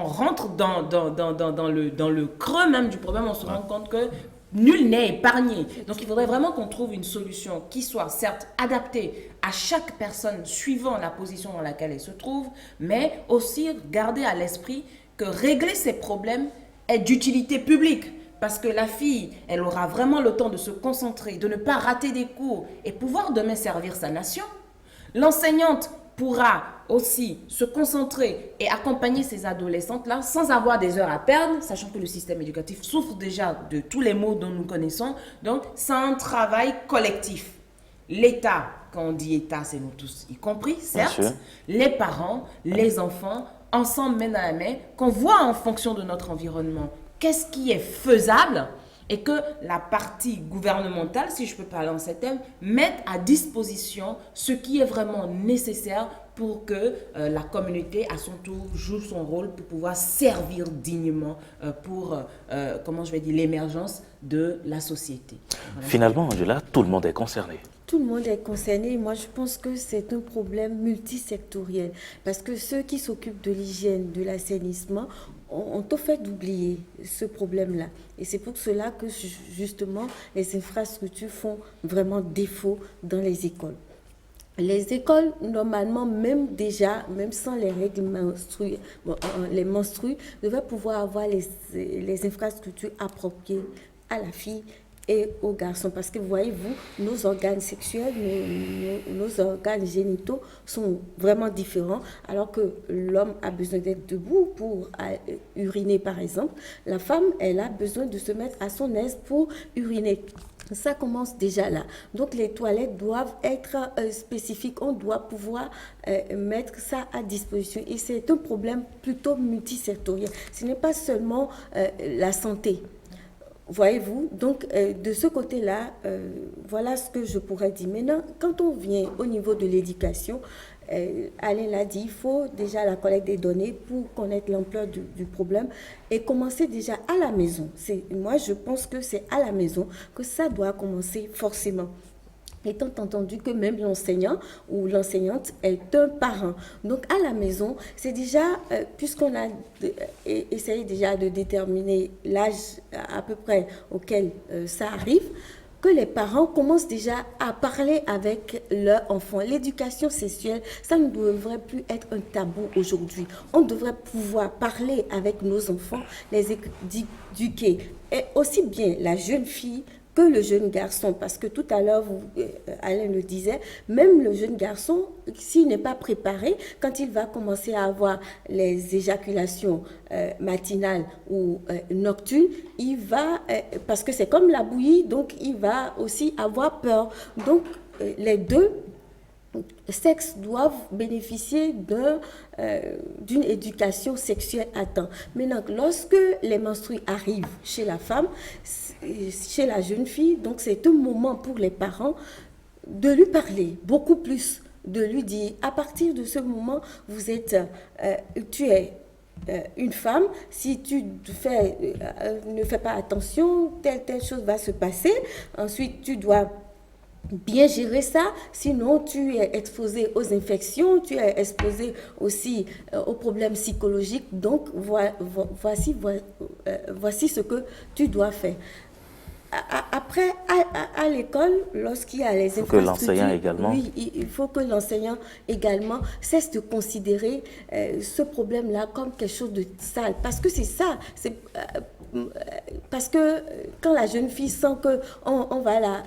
rentre dans le creux même du problème, on se rend compte que nul n'est épargné. Donc il faudrait vraiment qu'on trouve une solution qui soit certes adaptée à chaque personne suivant la position dans laquelle elle se trouve, mais aussi garder à l'esprit que régler ces problèmes est d'utilité publique. Parce que la fille, elle aura vraiment le temps de se concentrer, de ne pas rater des cours et pouvoir demain servir sa nation. L'enseignante pourra aussi se concentrer et accompagner ces adolescentes-là sans avoir des heures à perdre, sachant que le système éducatif souffre déjà de tous les maux dont nous connaissons. Donc, c'est un travail collectif. L'État, quand on dit État, c'est nous tous y compris, certes. Les parents, les enfants, ensemble, main dans la main, qu'on voit en fonction de notre environnement qu'est-ce qui est faisable et que la partie gouvernementale, si je peux parler en ces termes, mette à disposition ce qui est vraiment nécessaire pour que la communauté, à son tour, joue son rôle pour pouvoir servir dignement pour, l'émergence de la société. Voilà. Finalement, Angela, tout le monde est concerné. Tout le monde est concerné. Moi, je pense que c'est un problème multisectoriel parce que ceux qui s'occupent de l'hygiène, de l'assainissement, ont au fait d'oublier ce problème-là. Et c'est pour cela que, justement, les infrastructures font vraiment défaut dans les écoles. Les écoles, normalement, même sans les règles les menstrues, devaient pouvoir avoir les infrastructures appropriées à la fille et aux garçons. Parce que, voyez-vous, nos organes sexuels, nos organes génitaux sont vraiment différents. Alors que l'homme a besoin d'être debout pour uriner, par exemple. La femme, elle a besoin de se mettre à son aise pour uriner. Ça commence déjà là. Donc, les toilettes doivent être spécifiques. On doit pouvoir mettre ça à disposition. Et c'est un problème plutôt multisectoriel. Ce n'est pas seulement la santé. Voyez-vous, donc de ce côté-là, voilà ce que je pourrais dire. Maintenant, quand on vient au niveau de l'éducation, Alain l'a dit, il faut déjà la collecte des données pour connaître l'ampleur du problème et commencer déjà à la maison. Moi, je pense que c'est à la maison que ça doit commencer forcément. Étant entendu que même l'enseignant ou l'enseignante est un parent. Donc, à la maison, c'est déjà, puisqu'on a essayé déjà de déterminer l'âge à peu près auquel ça arrive, que les parents commencent déjà à parler avec leurs enfants. L'éducation sexuelle, ça ne devrait plus être un tabou aujourd'hui. On devrait pouvoir parler avec nos enfants, les éduquer. Et aussi bien la jeune fille que le jeune garçon, parce que tout à l'heure, Alain le disait, même le jeune garçon, s'il n'est pas préparé, quand il va commencer à avoir les éjaculations matinales ou nocturnes, il va, parce que c'est comme la bouillie, donc il va aussi avoir peur. Donc les deux sexes doivent bénéficier d'une éducation sexuelle à temps. Maintenant, lorsque les menstrues arrivent chez la femme, chez la jeune fille, donc c'est un moment pour les parents de lui parler beaucoup plus, de lui dire, à partir de ce moment, tu es une femme, si tu ne fais pas attention, telle chose va se passer. Ensuite, tu dois bien gérer ça, sinon tu es exposé aux infections, tu es exposé aussi aux problèmes psychologiques. Donc voici ce que tu dois faire. Après, à l'école, lorsqu'il y a les infrastructures, l'enseignant également. Oui, il faut que l'enseignant également cesse de considérer ce problème-là comme quelque chose de sale. Parce que c'est ça. Parce que quand la jeune fille sent qu'on va la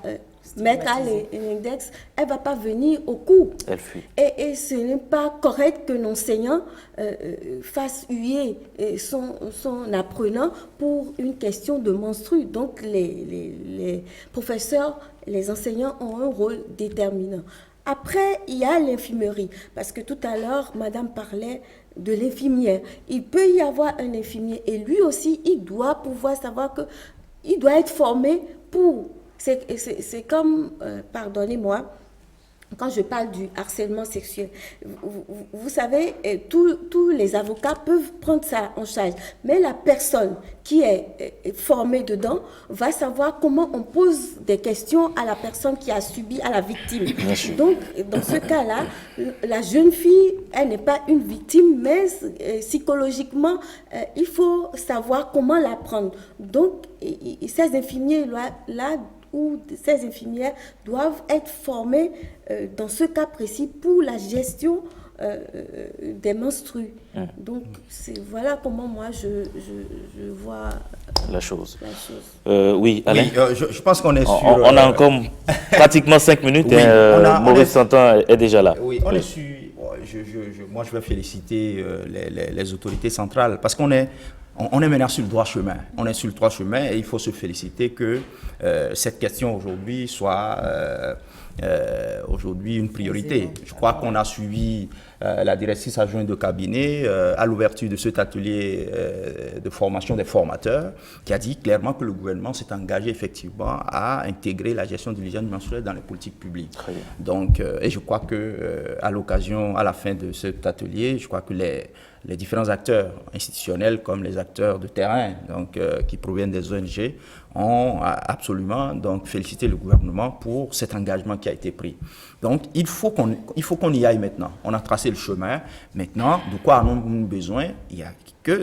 mettre à l'index, elle ne va pas venir au cours. Elle fuit. Et ce n'est pas correct que l'enseignant fasse huer son apprenant pour une question de menstru. Donc, les professeurs, les enseignants ont un rôle déterminant. Après, il y a l'infirmerie, parce que tout à l'heure, madame parlait de l'infirmière. Il peut y avoir un infirmier et lui aussi, il doit pouvoir savoir qu'il doit être formé pour... C'est comme, pardonnez-moi, quand je parle du harcèlement sexuel, vous savez, tous les avocats peuvent prendre ça en charge, mais la personne qui est formée dedans va savoir comment on pose des questions à la personne qui a subi, à la victime. Donc, dans ce cas-là, la jeune fille, elle n'est pas une victime, mais psychologiquement, il faut savoir comment la prendre. Donc, ces infirmiers-là, où ces infirmières doivent être formées dans ce cas précis pour la gestion des menstrues. Donc, voilà comment moi je vois la chose. Oui, Alain. Oui, je pense qu'on est sur... On a encore pratiquement 5 minutes. Oui, Maurice Santon est déjà là. Oui, on est sur... Moi, je vais féliciter les autorités centrales parce qu'on est... On est maintenant sur le droit chemin. On est sur le droit chemin et il faut se féliciter que cette question aujourd'hui soit aujourd'hui une priorité. Je crois qu'on a suivi la directrice adjointe de cabinet à l'ouverture de cet atelier de formation des formateurs qui a dit clairement que le gouvernement s'est engagé effectivement à intégrer la gestion de l'hygiène menstruelle dans les politiques publiques. Donc, et je crois que à l'occasion, à la fin de cet atelier, je crois que les différents acteurs institutionnels comme les acteurs de terrain donc, qui proviennent des ONG ont absolument donc, félicité le gouvernement pour cet engagement qui a été pris. Donc il faut qu'on y aille maintenant. On a tracé le chemin. Maintenant, de quoi avons-nous besoin?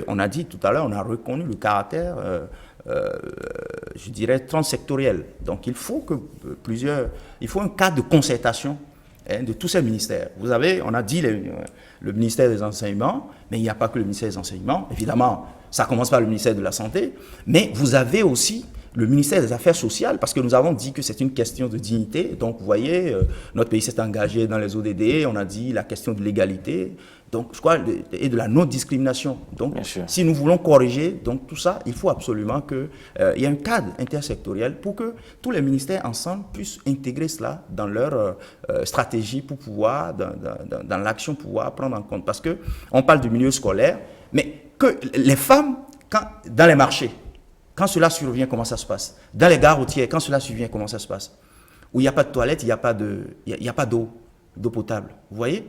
On a dit tout à l'heure, on a reconnu le caractère je dirais transsectoriel. Donc il faut un cadre de concertation de tous ces ministères. Vous avez, on a dit le ministère des Enseignements, mais il n'y a pas que le ministère des Enseignements. Évidemment, ça commence par le ministère de la Santé, mais vous avez aussi le ministère des Affaires sociales, parce que nous avons dit que c'est une question de dignité. Donc, vous voyez, notre pays s'est engagé dans les ODD, on a dit la question de l'égalité, donc, je crois, et de la non-discrimination. Donc, si nous voulons corriger donc, tout ça, il faut absolument qu'il y ait un cadre intersectoriel pour que tous les ministères ensemble puissent intégrer cela dans leur stratégie pour pouvoir, dans l'action, pouvoir prendre en compte. Parce qu'on parle du milieu scolaire, mais que les femmes, dans les marchés, quand cela survient, comment ça se passe? Dans les gares routières, quand cela survient, comment ça se passe? Où il n'y a pas de toilette, il n'y a pas d'eau potable. Vous voyez?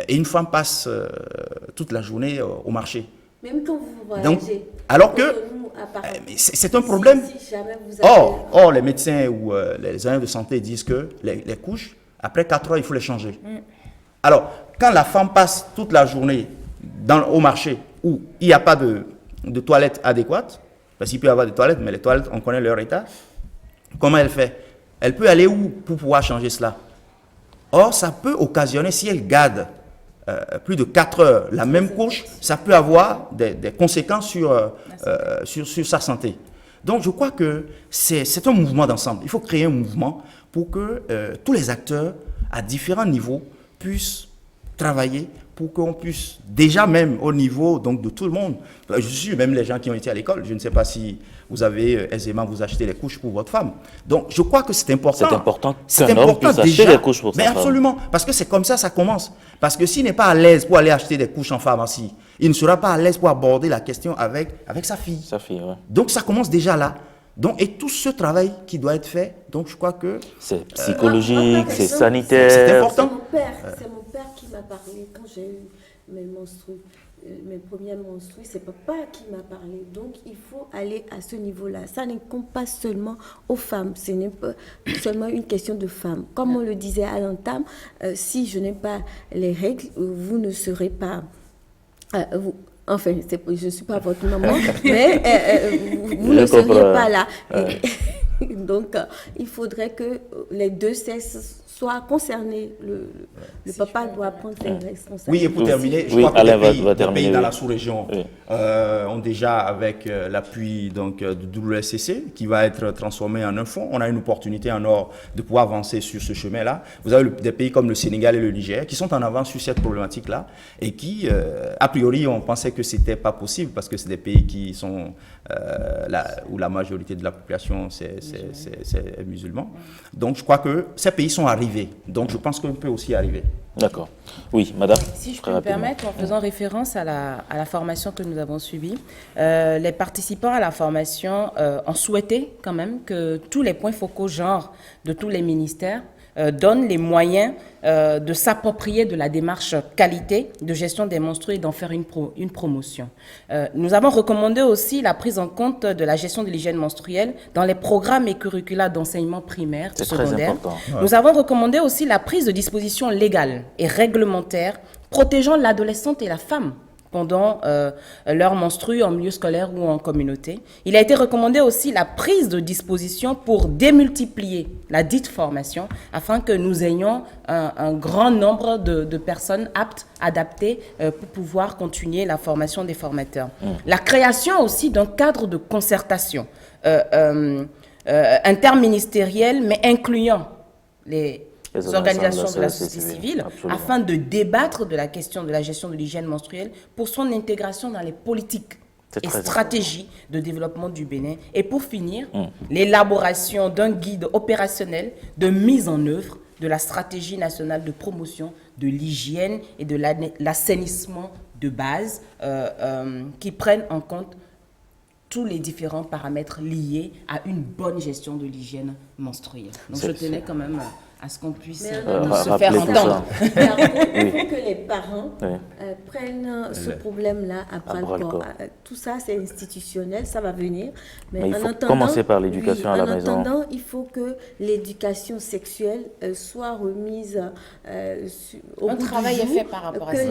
Et une femme passe toute la journée au marché. Même quand vous voyagez. Donc, alors que c'est un problème. Si jamais vous avez... les médecins ou les agents de santé disent que les couches, après 4 heures, il faut les changer. Alors, quand la femme passe toute la journée au marché où il n'y a pas de toilettes adéquates, parce qu'il peut y avoir des toilettes, mais les toilettes, on connaît leur état, comment elle fait? Elle peut aller où pour pouvoir changer cela? Or, ça peut occasionner, si elle garde plus de 4 heures la même couche, ça peut avoir des conséquences sur sa santé. Donc, je crois que c'est un mouvement d'ensemble. Il faut créer un mouvement pour que tous les acteurs, à différents niveaux, puissent travailler pour qu'on puisse, déjà même au niveau donc, de tout le monde, je suis même les gens qui ont été à l'école, je ne sais pas si vous avez aisément vous acheter les couches pour votre femme. Donc, je crois que c'est important. C'est important qu'un homme puisse acheter des couches pour sa femme. Mais absolument, parce que c'est comme ça commence. Parce que s'il n'est pas à l'aise pour aller acheter des couches en pharmacie, il ne sera pas à l'aise pour aborder la question avec sa fille. Sa fille, ouais. Donc, ça commence déjà là. Donc, et tout ce travail qui doit être fait, donc je crois que... C'est psychologique, c'est exemple, sanitaire. C'est important. C'est mon père qui m'a parlé quand j'ai eu mes premières menstrues. C'est papa qui m'a parlé. Donc, il faut aller à ce niveau-là. Ça n'incombe pas seulement aux femmes. Ce n'est pas seulement une question de femmes. Comme on le disait à l'entame, si je n'ai pas les règles, vous ne serez pas... Enfin, je ne suis pas votre maman, mais vous ne seriez pas là. Donc, il faudrait que les deux sexes soient concernés. Le papa doit prendre ses responsabilités. Oui, et pour terminer, je crois que les pays dans la sous-région ont déjà, avec l'appui du WSCC, qui va être transformé en un fonds, on a une opportunité en or de pouvoir avancer sur ce chemin-là. Vous avez des pays comme le Sénégal et le Niger qui sont en avance sur cette problématique-là et qui, a priori, on pensait que ce n'était pas possible parce que c'est des pays qui sont où la majorité de la population c'est musulman. Donc je crois que ces pays sont arrivés. Donc je pense qu'on peut aussi arriver. D'accord. Oui, madame. Si je peux me permettre, en faisant référence à la formation que nous avons suivie, les participants à la formation ont souhaité quand même que tous les points focaux genre de tous les ministères donnent les moyens de s'approprier de la démarche qualité de gestion des menstrues et d'en faire une promotion. Nous avons recommandé aussi la prise en compte de la gestion de l'hygiène menstruelle dans les programmes et curricula d'enseignement primaire, secondaire. Très important. Nous avons recommandé aussi la prise de dispositions légales et réglementaires protégeant l'adolescente et la femme pendant leur menstrue en milieu scolaire ou en communauté. Il a été recommandé aussi la prise de dispositions pour démultiplier la dite formation afin que nous ayons un grand nombre de personnes aptes, adaptées pour pouvoir continuer la formation des formateurs. La création aussi d'un cadre de concertation interministériel mais incluant les organisations de la société civile, afin de débattre de la question de la gestion de l'hygiène menstruelle pour son intégration dans les politiques et stratégies de développement du Bénin. Et pour finir, l'élaboration d'un guide opérationnel de mise en œuvre de la stratégie nationale de promotion de l'hygiène et de l'assainissement de base qui prennent en compte tous les différents paramètres liés à une bonne gestion de l'hygiène menstruelle. Donc je tenais quand même à ce qu'on puisse se faire entendre. Il faut que les parents prennent ce problème-là à bras-le-corps. Tout ça, c'est institutionnel, ça va venir. Mais il faut commencer par l'éducation à la maison. En attendant, il faut que l'éducation sexuelle soit remise au bout du jour. Un travail est fait par rapport à ça.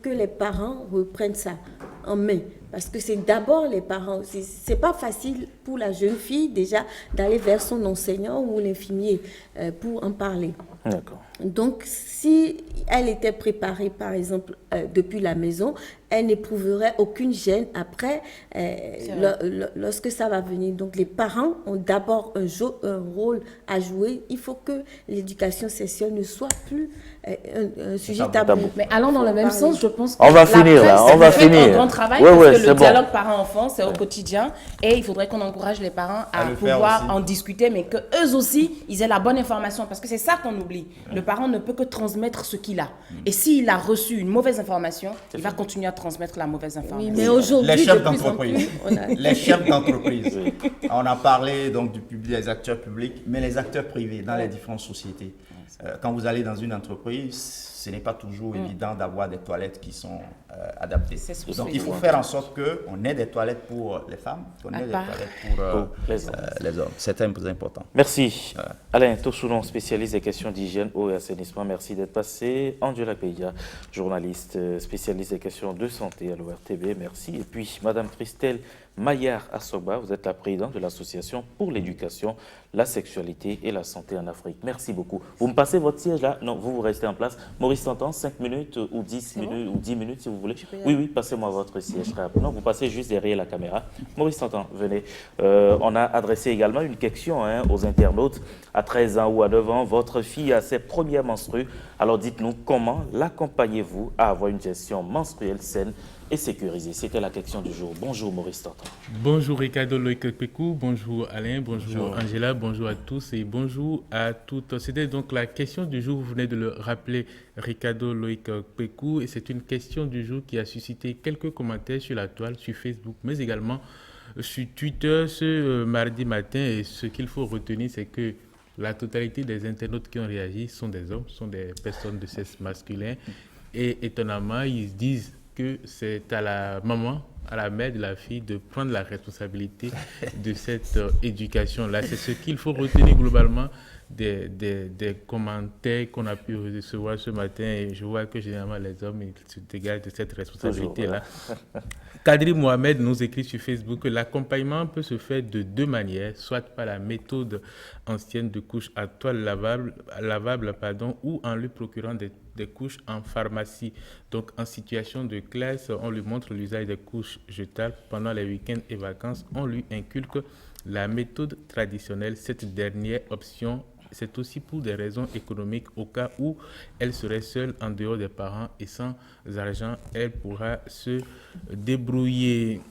Que les parents reprennent ça en main. Parce que c'est d'abord les parents. C'est pas facile pour la jeune fille déjà d'aller vers son enseignant ou l'infirmier pour en parler. D'accord. Donc, si elle était préparée, par exemple, depuis la maison, elle n'éprouverait aucune gêne après lorsque ça va venir. Donc, les parents ont d'abord un rôle à jouer. Il faut que l'éducation sexuelle ne soit plus un sujet tabou. Mais allons dans le même sens, je pense que on va finir là, on va finir. Un grand travail parce que le dialogue parent-enfant, c'est au quotidien et il faudrait qu'on encourage les parents à pouvoir en discuter, mais que eux aussi, ils aient la bonne information parce que c'est ça qu'on oublie. Le parent ne peut que transmettre ce qu'il a. Et s'il a reçu une mauvaise information, il va continuer à transmettre la mauvaise information. Oui, mais aujourd'hui, les chefs d'entreprise, les chefs d'entreprise, on a parlé donc des acteurs publics, mais les acteurs privés dans les différentes sociétés. Quand vous allez dans une entreprise, ce n'est pas toujours évident d'avoir des toilettes qui sont adaptées. C'est ce que Donc je il faut fais. faire en sorte qu'on ait des toilettes pour les femmes, qu'on ait des part. toilettes pour les hommes. C'est très important. Merci. Alain Tosoulon, spécialiste des questions d'hygiène, eau et assainissement. Merci d'être passé. Angela Peya, journaliste spécialiste des questions de santé à l'ORTB. Merci. Et puis, Madame Christelle Maillard Assoba, vous êtes la présidente de l'Association pour l'éducation, la sexualité et la santé en Afrique. Merci beaucoup. Vous me passez votre siège là? Non, vous restez en place. Maurice Tantan, 5 minutes ou 10 minutes ou 10 minutes si vous voulez. Oui, passez-moi votre siège très rapidement. Vous passez juste derrière la caméra. Maurice Tantan, venez. On a adressé également une question aux internautes. À 13 ans ou à 9 ans, votre fille a ses premières menstrues. Alors dites-nous, comment l'accompagnez-vous à avoir une gestion menstruelle saine et sécurisée? C'était la question du jour. Bonjour Maurice Tantan. Bonjour Ricardo Loïc-Pécou, bonjour Alain, bonjour Angela, bonjour à tous et bonjour à toutes. C'était donc la question du jour, vous venez de le rappeler Ricardo Loïc-Pécou, et c'est une question du jour qui a suscité quelques commentaires sur la toile, sur Facebook, mais également sur Twitter ce mardi matin. Et ce qu'il faut retenir, c'est que la totalité des internautes qui ont réagi sont des hommes, sont des personnes de sexe masculin, et étonnamment, ils disent que c'est à la maman, à la mère de la fille de prendre la responsabilité de cette éducation-là. C'est ce qu'il faut retenir globalement des commentaires qu'on a pu recevoir ce matin. Et je vois que généralement les hommes ils se dégagent de cette responsabilité-là. Kadri Mohamed nous écrit sur Facebook que l'accompagnement peut se faire de deux manières, soit par la méthode ancienne de couches à toile lavable, ou en lui procurant des couches en pharmacie. Donc en situation de classe, on lui montre l'usage des couches jetables. Pendant les week-ends et vacances, on lui inculque la méthode traditionnelle. Cette dernière option, c'est aussi pour des raisons économiques. Au cas où elle serait seule en dehors des parents et sans argent, elle pourra se débrouiller.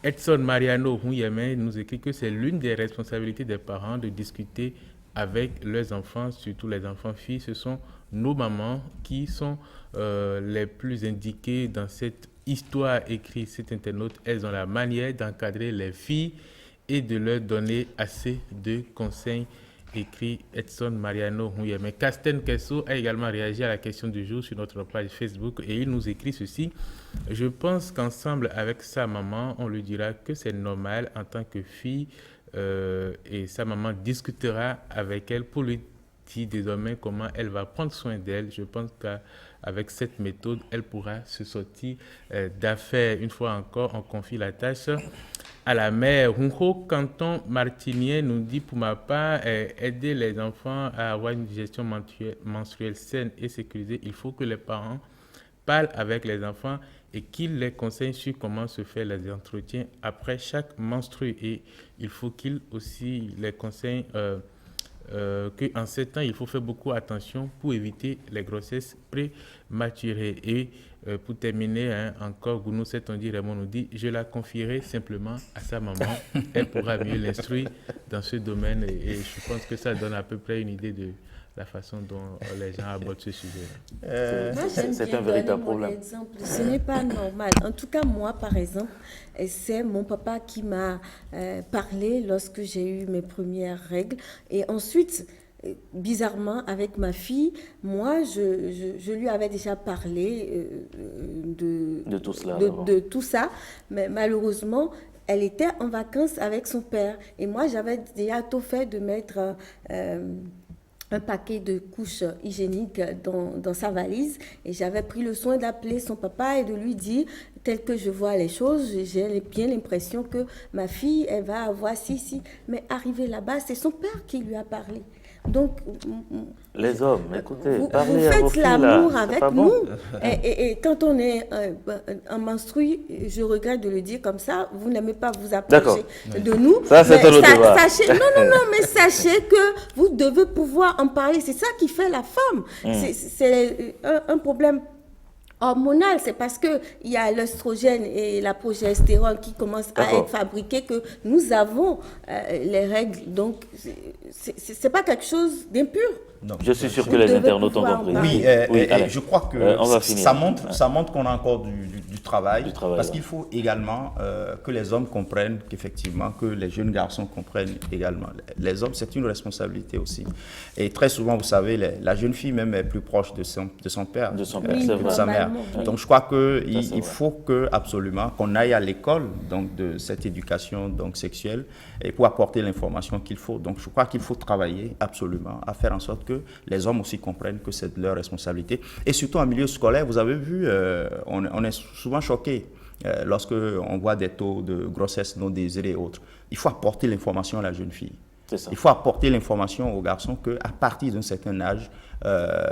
Edson Mariano Huyeme nous écrit que c'est l'une des responsabilités des parents de discuter avec leurs enfants, surtout les enfants filles. Ce sont nos mamans qui sont les plus indiquées dans cette histoire, écrit cet internaute. Elles ont la manière d'encadrer les filles et de leur donner assez de conseils, écrit Edson Mariano Huyeme. Casten Kesso a également réagi à la question du jour sur notre page Facebook et il nous écrit ceci. Je pense qu'ensemble avec sa maman, on lui dira que c'est normal en tant que fille et sa maman discutera avec elle pour lui dire désormais comment elle va prendre soin d'elle. Je pense qu'avec cette méthode, elle pourra se sortir d'affaires. Une fois encore, on confie la tâche à la mère. Hunho Canton Martinier nous dit, pour ma part, aider les enfants à avoir une gestion menstruelle saine et sécurisée. Il faut que les parents parlent avec les enfants et qu'ils les conseillent sur comment se faire les entretiens après chaque menstru. Et il faut qu'ils aussi les conseillent qu'en ce temps, il faut faire beaucoup attention pour éviter les grossesses prématurées. Et pour terminer, encore, Gounou Setondi Raymond nous dit, je la confierai simplement à sa maman. Elle pourra mieux l'instruire dans ce domaine. Et je pense que ça donne à peu près une idée de la façon dont les gens abordent ce sujet. C'est un véritable problème. Exemple. Ce n'est pas normal. En tout cas, moi, par exemple, c'est mon papa qui m'a parlé lorsque j'ai eu mes premières règles. Et ensuite, bizarrement, avec ma fille, moi, je lui avais déjà parlé de tout cela. De tout ça. Mais malheureusement, elle était en vacances avec son père. Et moi, j'avais déjà tout fait de mettre un paquet de couches hygiéniques dans sa valise, et j'avais pris le soin d'appeler son papa et de lui dire, tel que je vois les choses, j'ai bien l'impression que ma fille, elle va avoir si. Mais arrivé là-bas, c'est son père qui lui a parlé. Donc, les hommes, écoutez, vous faites l'amour avec nous. Bon. Et quand on est en menstru, je regrette de le dire comme ça, vous n'aimez pas vous approcher de nous. Ça, c'est un autre débat. Mais sachez que vous devez pouvoir en parler. C'est ça qui fait la femme. C'est un problème hormonal, c'est parce qu'il y a l'œstrogène et la progestérone qui commencent à être fabriqués que nous avons les règles. Donc, c'est pas quelque chose d'impur. Je suis sûr que les internautes ont compris. Oui, je crois que ça montre qu'on a encore du travail. Parce ouais. qu'il faut également que les hommes comprennent qu'effectivement, que les jeunes garçons comprennent également. Les hommes, c'est une responsabilité aussi. Et très souvent, vous savez, la jeune fille même est plus proche de son père, De son père, Oui, c'est que de vrai. sa mère. Oui. Donc je crois qu'il c'est vrai. faut que, absolument qu'on aille à l'école donc, de cette éducation donc, sexuelle et pour apporter l'information qu'il faut. Donc je crois qu'il faut travailler absolument à faire en sorte que les hommes aussi comprennent que c'est de leur responsabilité. Et surtout en milieu scolaire, vous avez vu, on est souvent choqué lorsque on voit des taux de grossesse non désirée et autres. Il faut apporter l'information à la jeune fille. C'est ça. Il faut apporter l'information aux garçons qu'à partir d'un certain âge,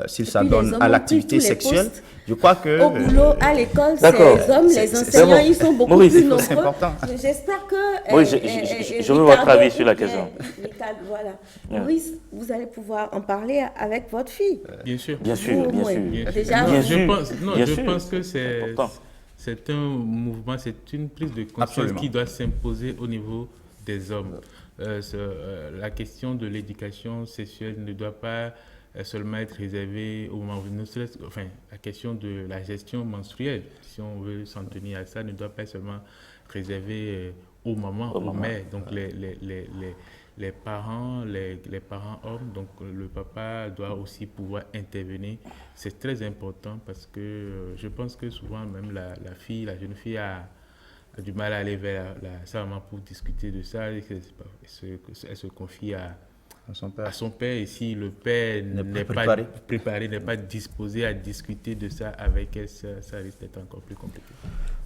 s'ils puis s'adonnent les hommes à ont l'activité pris tous les sexuelle, postes. je crois que... Au boulot, à l'école, c'est D'accord. les hommes, les C'est enseignants, bon. ils sont beaucoup Maurice, plus nombreux. c'est important. J'espère que... Oui, je veux votre avis sur la question. Ricardo, voilà. Ouais. Maurice, vous allez pouvoir en parler avec votre fille. Bien sûr. Bien sûr, Vous, bien ouais. sûr. Bien sûr. Déjà, Non, Bien je sûr. pense, non, Bien je sûr. pense que c'est important. un mouvement, c'est une prise de conscience Absolument. qui doit s'imposer au niveau des hommes. La question de l'éducation sexuelle ne doit pas seulement être réservée au moment enfin, la question de la gestion menstruelle, si on veut s'en tenir à ça, ne doit pas seulement réservée aux mamans, aux mères. Donc les parents hommes, donc le papa doit aussi pouvoir intervenir. C'est très important parce que je pense que souvent même la jeune fille a du mal à aller vers sa maman pour discuter de ça. Et elle se confie à son père. Et si le père n'est pas préparé, n'est pas disposé à discuter de ça avec elle, ça risque d'être encore plus compliqué.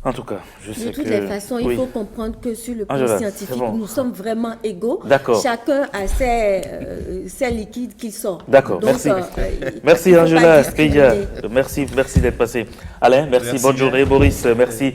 En tout cas, je sais De que... toutes les façons, il Oui. faut comprendre que sur le plan Angela, scientifique, c'est bon. nous sommes vraiment égaux. D'accord. Chacun a ses liquides qui sortent. D'accord, Donc, merci. il Merci faut pas Angela, discriminer. merci d'être passé. Alain, merci, bonne journée. Boris, merci.